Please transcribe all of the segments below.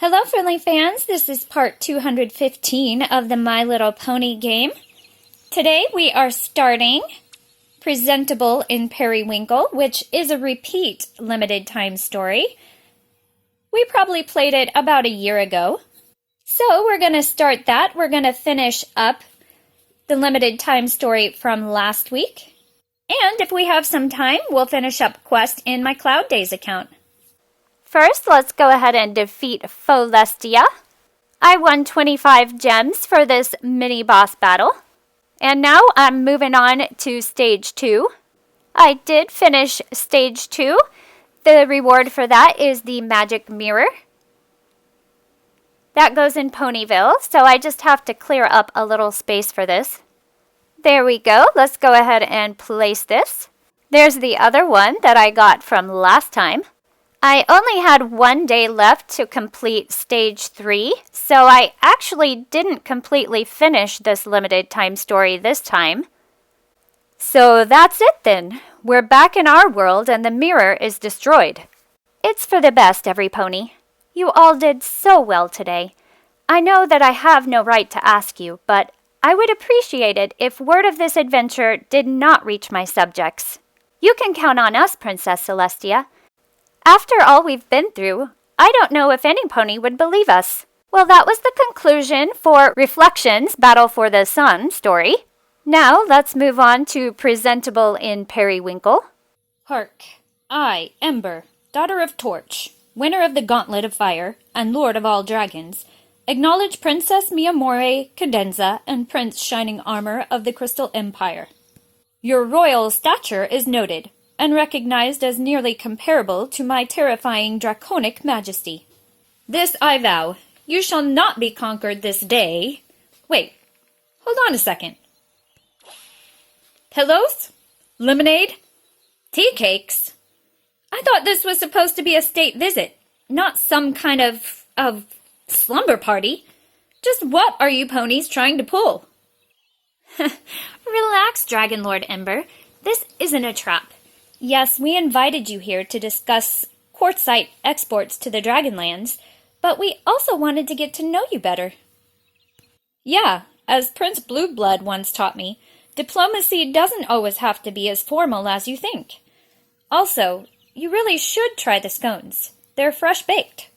Hello, friendly fans. This is part 215 of the My Little Pony game. Today we are starting Presentable in Periwinkle, which is a repeat limited time story. We probably played it about a year ago. So we're going to start that. We're going to finish up the limited time story from last week. And if we have some time, we'll finish up Quest in my Cloud Days account. First, let's go ahead and defeat Folestia. I won 25 gems for this mini-boss battle. And now I'm moving on to Stage 2. I did finish Stage 2. The reward for that is the Magic Mirror. That goes in Ponyville, so I just have to clear up a little space for this. There we go. Let's go ahead and place this. There's the other one that I got from last time. I only had 1 day left to complete Stage 3, so I actually didn't completely finish this limited time story this time. So that's it then. We're back in our world and the mirror is destroyed. It's for the best, every pony. You all did so well today. I know that I have no right to ask you, but I would appreciate it if word of this adventure did not reach my subjects. You can count on us, Princess Celestia. After all we've been through, I don't know if any pony would believe us. Well, that was the conclusion for Reflections, Battle for the Sun story. Now, let's move on to Presentable in Periwinkle. Hark, I, Ember, daughter of Torch, winner of the Gauntlet of Fire, and lord of all dragons, acknowledge Princess Miyamore, Cadenza, and Prince Shining Armor of the Crystal Empire. Your royal stature is noted, and recognized as nearly comparable to my terrifying draconic majesty. This I vow, you shall not be conquered this day. Wait, hold on a second. Pillows? Lemonade? Tea cakes? I thought this was supposed to be a state visit, not some kind of slumber party. Just what are you ponies trying to pull? Relax, Dragon Lord Ember. This isn't a trap. Yes, we invited you here to discuss quartzite exports to the Dragonlands, but we also wanted to get to know you better. Yeah, as Prince Blueblood once taught me, diplomacy doesn't always have to be as formal as you think. Also, you really should try the scones. They're fresh baked.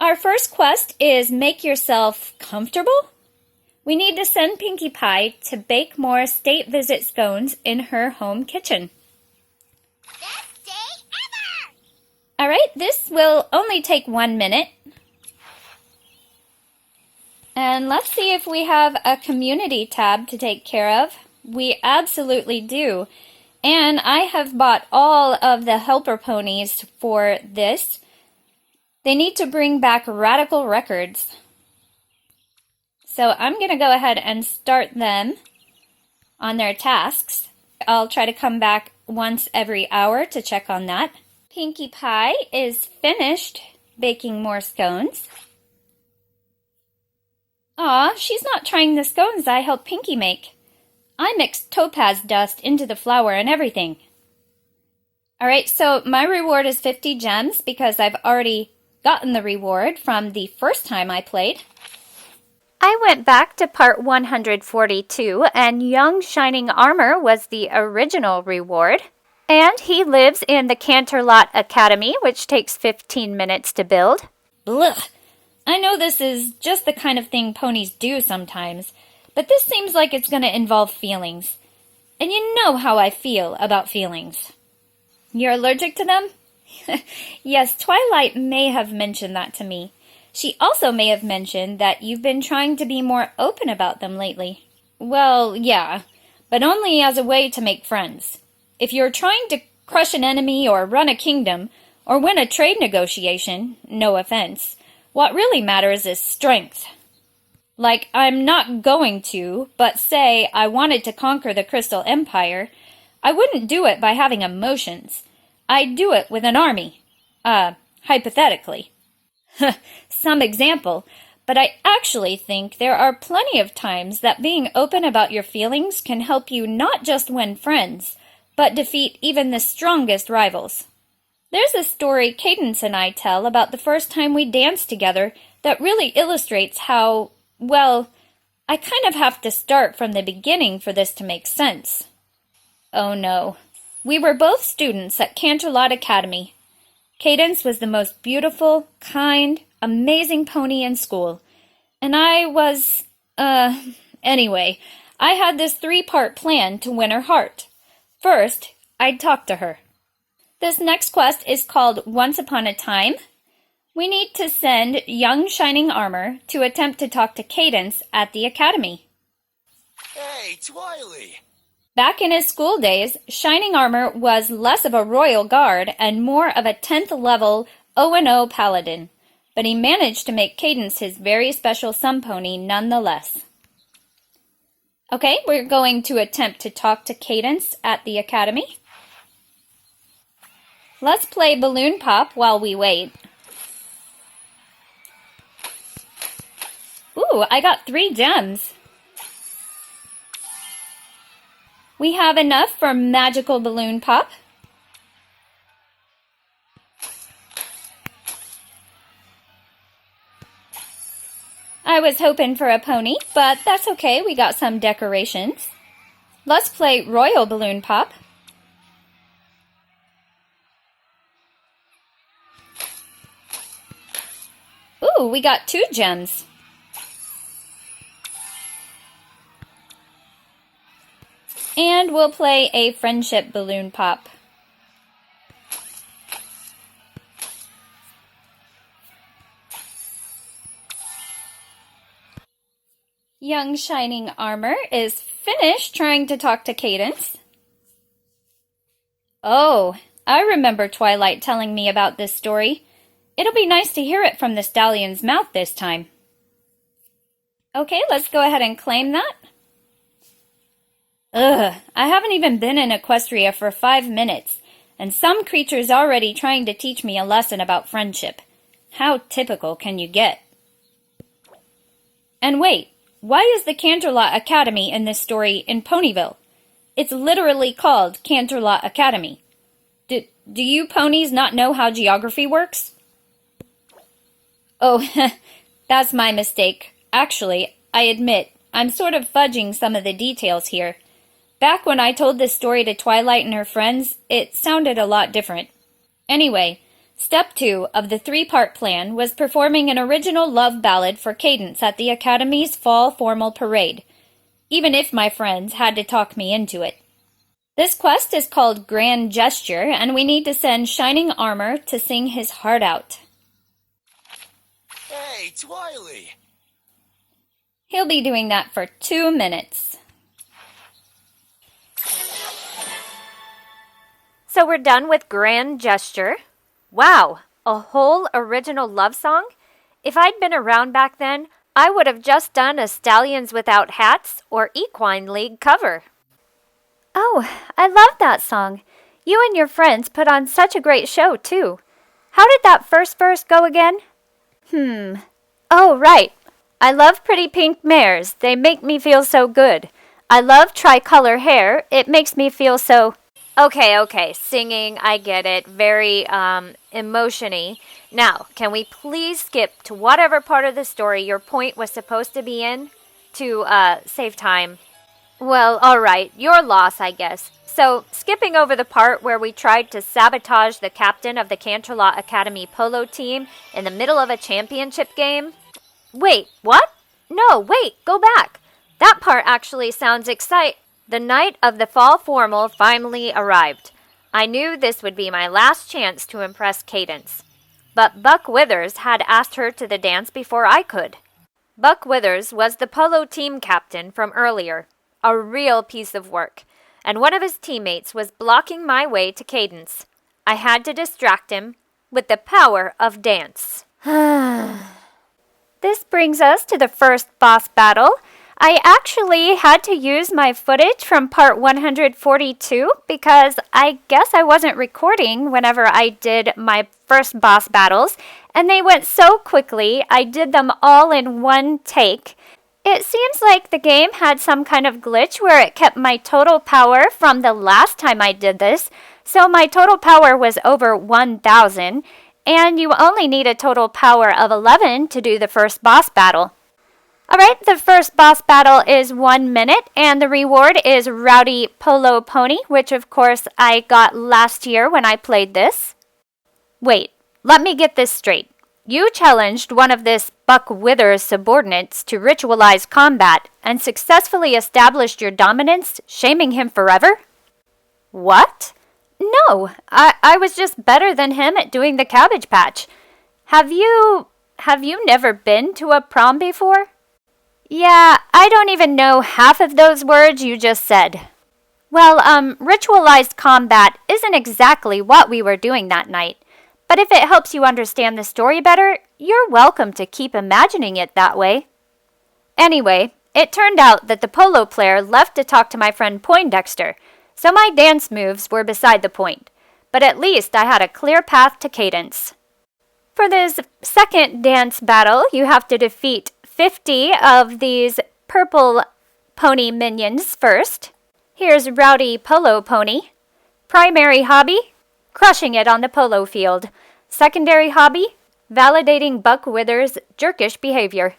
Our first quest is make yourself comfortable. We need to send Pinkie Pie to bake more state visit scones in her home kitchen. Best day ever! All right, this will only take 1 minute. And let's see if we have a community tab to take care of. We absolutely do. And I have bought all of the helper ponies for this. They need to bring back Radical Records. So I'm going to go ahead and start them on their tasks. I'll try to come back once every hour to check on that. Pinkie Pie is finished baking more scones. Aw, she's not trying the scones I helped Pinkie make. I mixed topaz dust into the flour and everything. Alright, so my reward is 50 gems because I've already gotten the reward from the first time I played. I went back to part 142, and Young Shining Armor was the original reward. And he lives in the Canterlot Academy, which takes 15 minutes to build. Blech! I know this is just the kind of thing ponies do sometimes, but this seems like it's going to involve feelings. And you know how I feel about feelings. You're allergic to them? Yes, Twilight may have mentioned that to me. She also may have mentioned that you've been trying to be more open about them lately. Well, yeah, but only as a way to make friends. If you're trying to crush an enemy or run a kingdom or win a trade negotiation, no offense, what really matters is strength. Like, I'm not going to, but say I wanted to conquer the Crystal Empire, I wouldn't do it by having emotions. I'd do it with an army. Hypothetically. Some example, but I actually think there are plenty of times that being open about your feelings can help you not just win friends, but defeat even the strongest rivals. There's a story Cadence and I tell about the first time we danced together that really illustrates how, well, I kind of have to start from the beginning for this to make sense. Oh no. We were both students at Canterlot Academy. Cadence was the most beautiful, kind, amazing pony in school. And I was, anyway, I had this 3-part plan to win her heart. First, I'd talk to her. This next quest is called Once Upon a Time. We need to send young Shining Armor to attempt to talk to Cadence at the academy. Hey, Twiley! Back in his school days, Shining Armor was less of a royal guard and more of a 10th level O&O paladin, but he managed to make Cadence his very special sun pony nonetheless. Okay, we're going to attempt to talk to Cadence at the academy. Let's play Balloon Pop while we wait. Ooh, I got 3 gems. We have enough for Magical Balloon Pop. I was hoping for a pony, but that's okay, we got some decorations. Let's play Royal Balloon Pop. Ooh, we got 2 gems. And we'll play a Friendship Balloon Pop. Young Shining Armor is finished trying to talk to Cadence. Oh, I remember Twilight telling me about this story. It'll be nice to hear it from the stallion's mouth this time. Okay, let's go ahead and claim that. Ugh, I haven't even been in Equestria for 5 minutes, and some creature's already trying to teach me a lesson about friendship. How typical can you get? And wait, why is the Canterlot Academy in this story in Ponyville? It's literally called Canterlot Academy. Do you ponies not know how geography works? Oh, that's my mistake. Actually, I admit, I'm sort of fudging some of the details here. Back when I told this story to Twilight and her friends, it sounded a lot different. Anyway, step 2 of the 3-part plan was performing an original love ballad for Cadence at the Academy's fall formal parade, even if my friends had to talk me into it. This quest is called Grand Gesture, and we need to send Shining Armor to sing his heart out. Hey, Twiley! He'll be doing that for 2 minutes. So we're done with Grand Gesture. Wow, a whole original love song? If I'd been around back then, I would have just done a Stallions Without Hats or Equine League cover. Oh, I love that song. You and your friends put on such a great show, too. How did that first verse go again? Oh, right. I love pretty pink mares. They make me feel so good. I love tricolor hair. It makes me feel so... Okay, singing, I get it. Very, emotion-y. Now, can we please skip to whatever part of the story your point was supposed to be in to, save time? Well, alright, your loss, I guess. So, skipping over the part where we tried to sabotage the captain of the Canterlot Academy polo team in the middle of a championship game? Wait, what? No, wait, go back. That part actually sounds exciting. The night of the fall formal finally arrived. I knew this would be my last chance to impress Cadence. But Buck Withers had asked her to the dance before I could. Buck Withers was the polo team captain from earlier. A real piece of work. And one of his teammates was blocking my way to Cadence. I had to distract him with the power of dance. This brings us to the first boss battle. I actually had to use my footage from part 142 because I guess I wasn't recording whenever I did my first boss battles, and they went so quickly I did them all in one take. It seems like the game had some kind of glitch where it kept my total power from the last time I did this, so my total power was over 1,000, and you only need a total power of 11 to do the first boss battle. Alright, the first boss battle is 1 minute, and the reward is Rowdy Polo Pony, which of course I got last year when I played this. Wait, let me get this straight. You challenged one of this Buck Wither's subordinates to ritualize combat and successfully established your dominance, shaming him forever? What? No, I was just better than him at doing the Cabbage Patch. Have you never been to a prom before? Yeah, I don't even know half of those words you just said. Well, ritualized combat isn't exactly what we were doing that night. But if it helps you understand the story better, you're welcome to keep imagining it that way. Anyway, it turned out that the polo player left to talk to my friend Poindexter, so my dance moves were beside the point. But at least I had a clear path to cadence. For this second dance battle, you have to defeat 50 of these purple pony minions first. Here's Rowdy Polo Pony. Primary hobby? Crushing it on the polo field. Secondary hobby? Validating Buck Wither's jerkish behavior.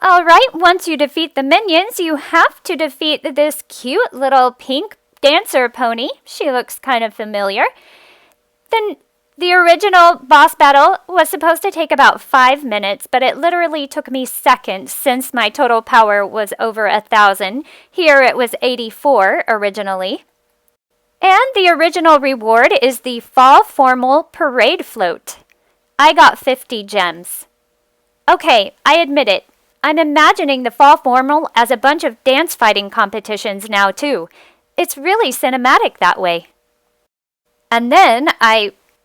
Alright, once you defeat the minions, you have to defeat this cute little pink dancer pony. She looks kind of familiar. Then the original boss battle was supposed to take about 5 minutes, but it literally took me seconds since my total power was over 1,000. Here it was 84 originally. And the original reward is the Fall Formal Parade Float. I got 50 gems. Okay, I admit it. I'm imagining the Fall Formal as a bunch of dance fighting competitions now too. It's really cinematic that way. And then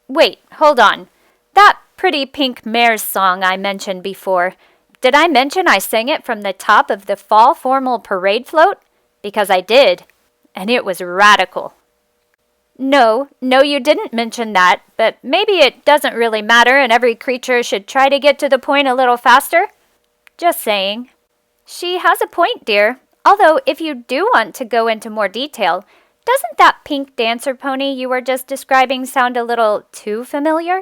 Wait, hold on. That Pretty Pink Mare's song I mentioned before. Did I mention I sang it from the top of the Fall Formal Parade Float? Because I did. And it was radical. No, you didn't mention that, but maybe it doesn't really matter and every creature should try to get to the point a little faster? Just saying. She has a point, dear. Although, if you do want to go into more detail, doesn't that pink dancer pony you were just describing sound a little too familiar?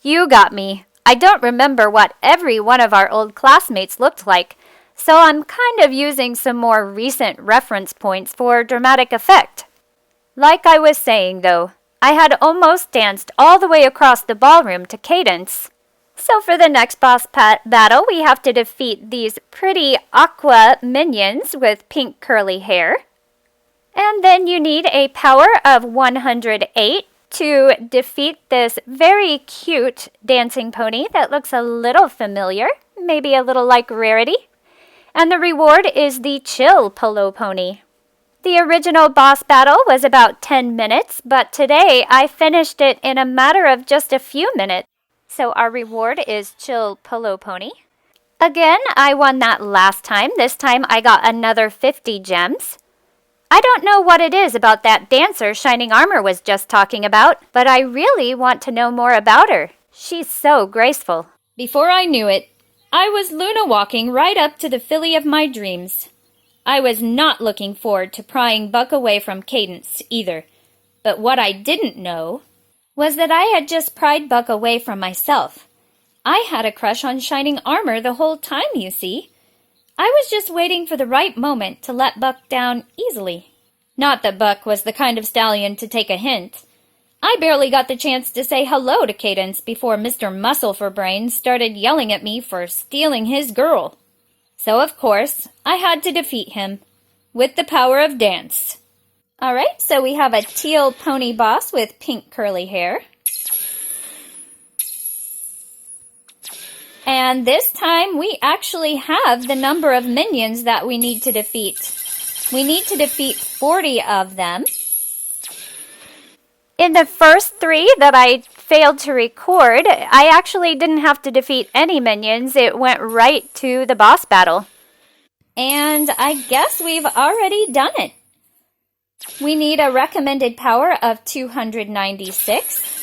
You got me. I don't remember what every one of our old classmates looked like, so I'm kind of using some more recent reference points for dramatic effect. Like I was saying, though, I had almost danced all the way across the ballroom to cadence. So for the next boss battle, we have to defeat these pretty aqua minions with pink curly hair. And then you need a power of 108 to defeat this very cute dancing pony that looks a little familiar, maybe a little like Rarity. And the reward is the Chill Polo Pony. The original boss battle was about 10 minutes, but today I finished it in a matter of just a few minutes. So our reward is Chill Polo Pony. Again, I won that last time. This time I got another 50 gems. I don't know what it is about that dancer Shining Armor was just talking about, but I really want to know more about her. She's so graceful. Before I knew it, I was Luna walking right up to the filly of my dreams. I was not looking forward to prying Buck away from Cadence either, but what I didn't know was that I had just pried Buck away from myself. I had a crush on Shining Armor the whole time, you see. I was just waiting for the right moment to let Buck down easily. Not that Buck was the kind of stallion to take a hint. I barely got the chance to say hello to Cadence before Mr. Muscle for Brains started yelling at me for stealing his girl. So, of course, I had to defeat him with the power of dance. Alright, so we have a teal pony boss with pink curly hair. And this time we actually have the number of minions that we need to defeat. We need to defeat 40 of them. In the first 3 that I failed to record, I actually didn't have to defeat any minions. It went right to the boss battle. And I guess we've already done it. We need a recommended power of 296.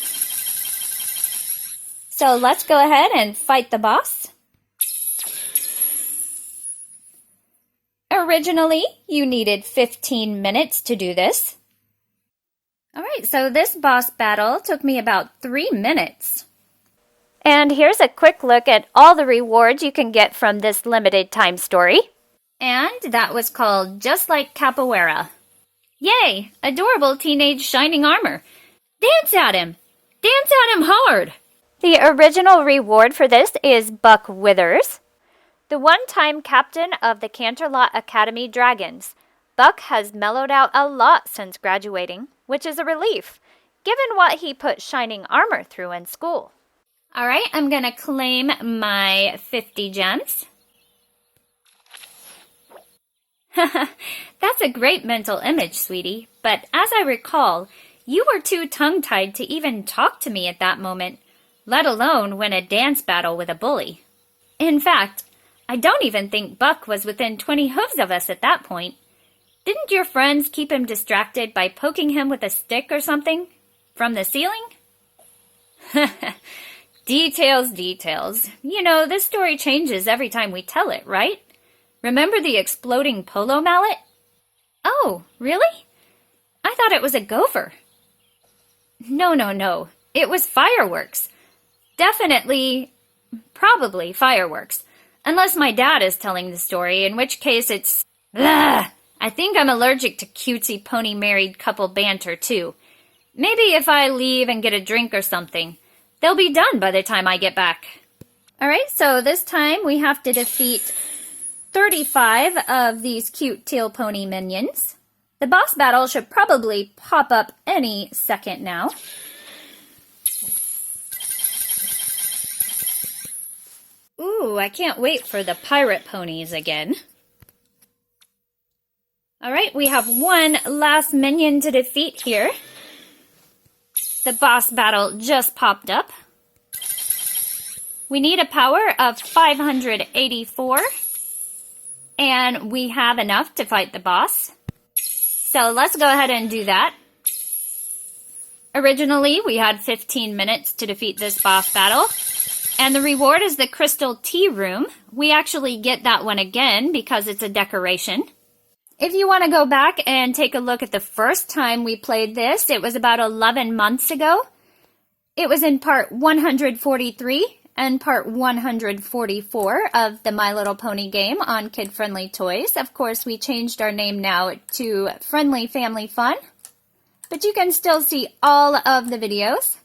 So let's go ahead and fight the boss. Originally, you needed 15 minutes to do this. Alright, so this boss battle took me about 3 minutes. And here's a quick look at all the rewards you can get from this limited time story. And that was called Just Like Capoeira. Yay! Adorable teenage shining armor. Dance at him! Dance at him hard! The original reward for this is Buck Withers, the one-time captain of the Canterlot Academy Dragons. Buck has mellowed out a lot since graduating, which is a relief, given what he put shining armor through in school. Alright, I'm gonna claim my 50 gems. That's a great mental image, sweetie, but as I recall, you were too tongue-tied to even talk to me at that moment, let alone win a dance battle with a bully. In fact, I don't even think Buck was within 20 hooves of us at that point. Didn't your friends keep him distracted by poking him with a stick or something? From the ceiling? Details, details. You know, this story changes every time we tell it, right? Remember the exploding polo mallet? Oh, really? I thought it was a gopher. No. It was fireworks. Definitely, probably fireworks. Unless my dad is telling the story, in which case it's... Ugh! I think I'm allergic to cutesy pony married couple banter, too. Maybe if I leave and get a drink or something, they'll be done by the time I get back. Alright, so this time we have to defeat 35 of these cute teal pony minions. The boss battle should probably pop up any second now. Ooh, I can't wait for the pirate ponies again. Alright, we have one last minion to defeat here. The boss battle just popped up. We need a power of 584. And we have enough to fight the boss. So let's go ahead and do that. Originally, we had 15 minutes to defeat this boss battle. And the reward is the Crystal Tea Room. We actually get that one again because it's a decoration. If you want to go back and take a look at the first time we played this, it was about 11 months ago. It was in part 143 and part 144 of the My Little Pony game on Kid Friendly Toys. Of course, we changed our name now to Friendly Family Fun, but you can still see all of the videos.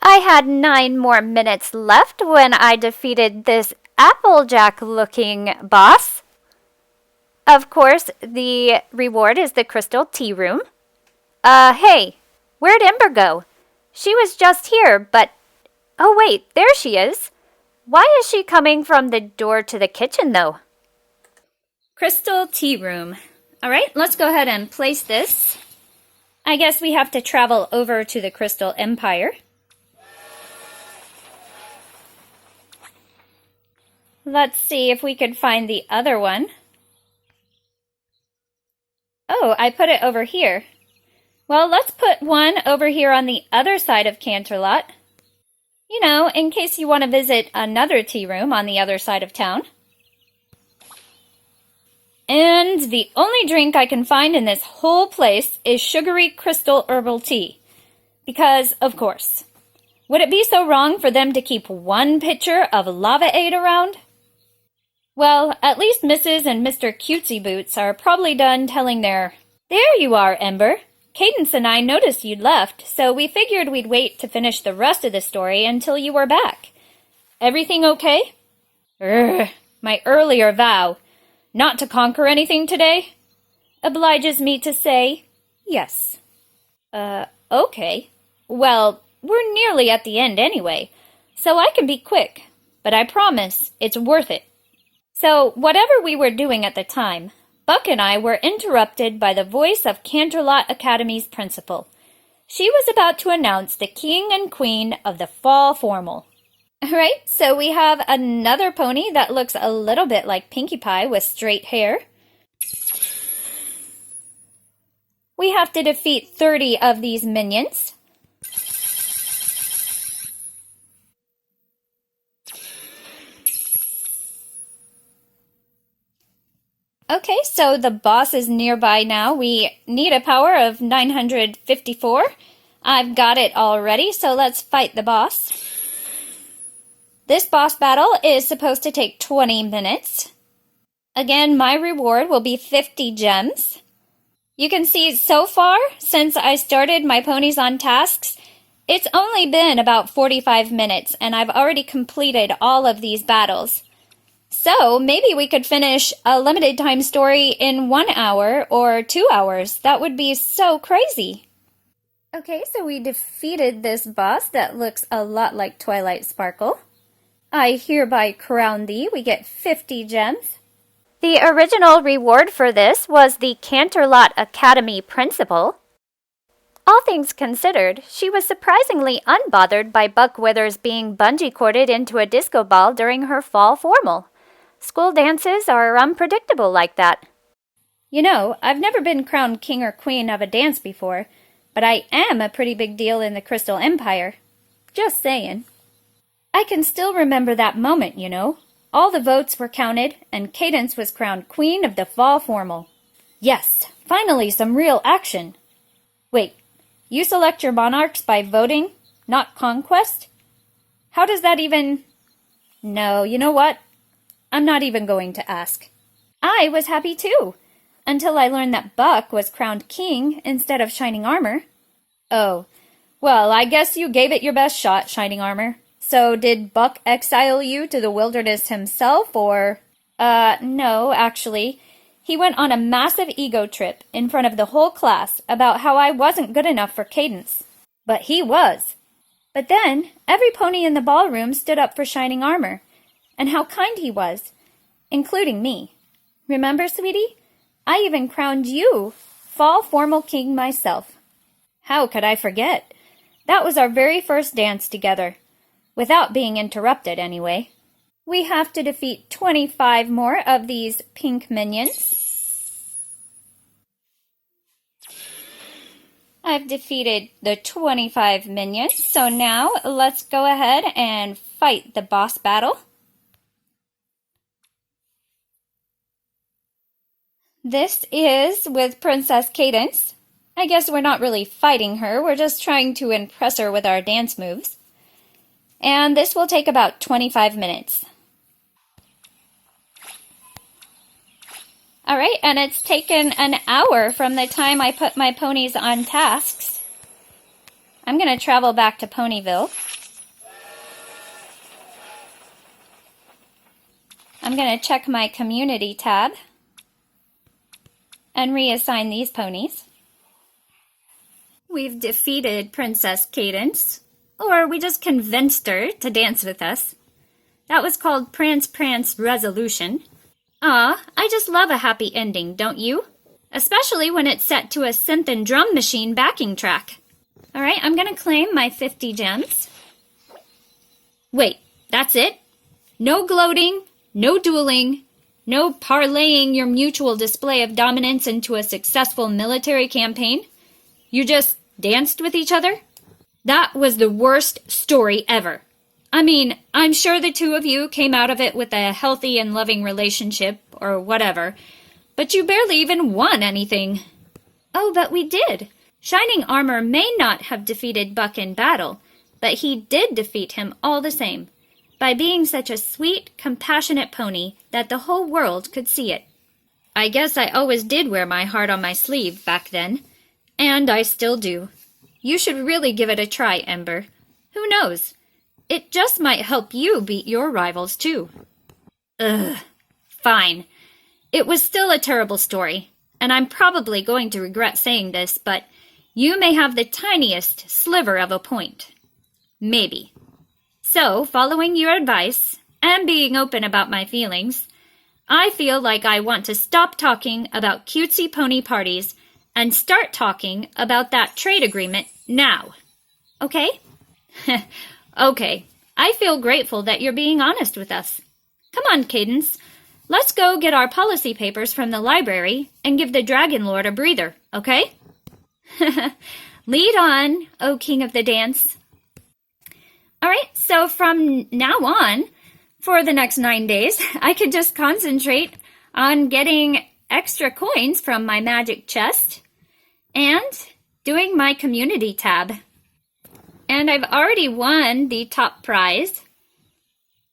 I had 9 more minutes left when I defeated this Applejack-looking boss. Of course, the reward is the Crystal Tea Room. Hey, where'd Ember go? She was just here, but... Oh wait, there she is. Why is she coming from the door to the kitchen, though? Crystal Tea Room. Alright, let's go ahead and place this. I guess we have to travel over to the Crystal Empire. Let's see if we could find the other one. Oh, I put it over here. Well, let's put one over here on the other side of Canterlot. You know, in case you want to visit another tea room on the other side of town. And the only drink I can find in this whole place is sugary crystal herbal tea. Because, of course. Would it be so wrong for them to keep one pitcher of Lava-Aid around? Well, at least Mrs. and Mr. Cutesy Boots are probably done telling their... There you are, Ember. Cadence and I noticed you'd left, so we figured we'd wait to finish the rest of the story until you were back. Everything okay? My earlier vow, not to conquer anything today, obliges me to say yes. Okay. Well, we're nearly at the end anyway, so I can be quick, but I promise it's worth it. So, whatever we were doing at the time, Buck and I were interrupted by the voice of Canterlot Academy's principal. She was about to announce the king and queen of the fall formal. Alright, so we have another pony that looks a little bit like Pinkie Pie with straight hair. We have to defeat 30 of these minions. Okay, so the boss is nearby now. We need a power of 954. I've got it already, so let's fight the boss. This boss battle is supposed to take 20 minutes. Again, my reward will be 50 gems. You can see so far, since I started my ponies on tasks, it's only been about 45 minutes, and I've already completed all of these battles. So, maybe we could finish a limited time story in 1 hour or 2 hours. That would be so crazy. Okay, so we defeated this boss that looks a lot like Twilight Sparkle. I hereby crown thee. We get 50 gems. The original reward for this was the Canterlot Academy principal. All things considered, she was surprisingly unbothered by Buck Withers being bungee-corded into a disco ball during her fall formal. School dances are unpredictable like that. You know, I've never been crowned king or queen of a dance before, but I am a pretty big deal in the Crystal Empire. Just saying. I can still remember that moment, you know. All the votes were counted, and Cadence was crowned queen of the fall formal. Yes, finally some real action. Wait, you select your monarchs by voting, not conquest? How does that even... No, you know what? I'm not even going to ask. I was happy too, until I learned that Buck was crowned king instead of Shining Armor. Oh, well, I guess you gave it your best shot, Shining Armor. So did Buck exile you to the wilderness himself, or... No, actually. He went on a massive ego trip in front of the whole class about how I wasn't good enough for Cadence. But he was. But then, every pony in the ballroom stood up for Shining Armor, and how kind he was, including me. Remember, sweetie? I even crowned you fall formal king myself. How could I forget? That was our very first dance together. Without being interrupted, anyway. We have to defeat 25 more of these pink minions. I've defeated the 25 minions, so now let's go ahead and fight the boss battle. This is with Princess Cadence. I guess we're not really fighting her, we're just trying to impress her with our dance moves. And this will take about 25 minutes. Alright, and it's taken an hour from the time I put my ponies on tasks. I'm going to travel back to Ponyville. I'm going to check my community tab and reassign these ponies. We've defeated Princess Cadence, or we just convinced her to dance with us. That was called Prance Prance Resolution. Aw, I just love a happy ending, don't you? Especially when it's set to a synth and drum machine backing track. Alright, I'm gonna claim my 50 gems. Wait, that's it? No gloating, no dueling, no parlaying your mutual display of dominance into a successful military campaign? You just danced with each other? That was the worst story ever. I mean, I'm sure the two of you came out of it with a healthy and loving relationship, or whatever, but you barely even won anything. Oh, but we did. Shining Armor may not have defeated Buck in battle, but he did defeat him all the same, by being such a sweet, compassionate pony that the whole world could see it. I guess I always did wear my heart on my sleeve back then, and I still do. You should really give it a try, Ember. Who knows? It just might help you beat your rivals, too. Ugh. Fine. It was still a terrible story, and I'm probably going to regret saying this, but you may have the tiniest sliver of a point. Maybe. So, following your advice, and being open about my feelings, I feel like I want to stop talking about cutesy pony parties and start talking about that trade agreement now. Okay? Okay. I feel grateful that you're being honest with us. Come on, Cadence. Let's go get our policy papers from the library and give the Dragon Lord a breather, okay? Lead on, O King of the Dance. Alright, so from now on, for the next 9 days, I could just concentrate on getting extra coins from my magic chest and doing my community tab. And I've already won the top prize.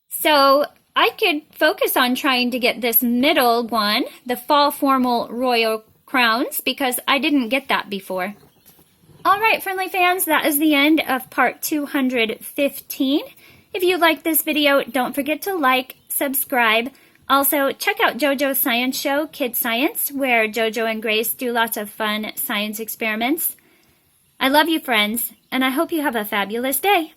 So I could focus on trying to get this middle one, the Fall Formal Royal Crowns, because I didn't get that before. All right, friendly fans, that is the end of part 215. If you like this video, don't forget to like, subscribe. Also, check out JoJo's science show, Kid Science, where JoJo and Grace do lots of fun science experiments. I love you, friends, and I hope you have a fabulous day.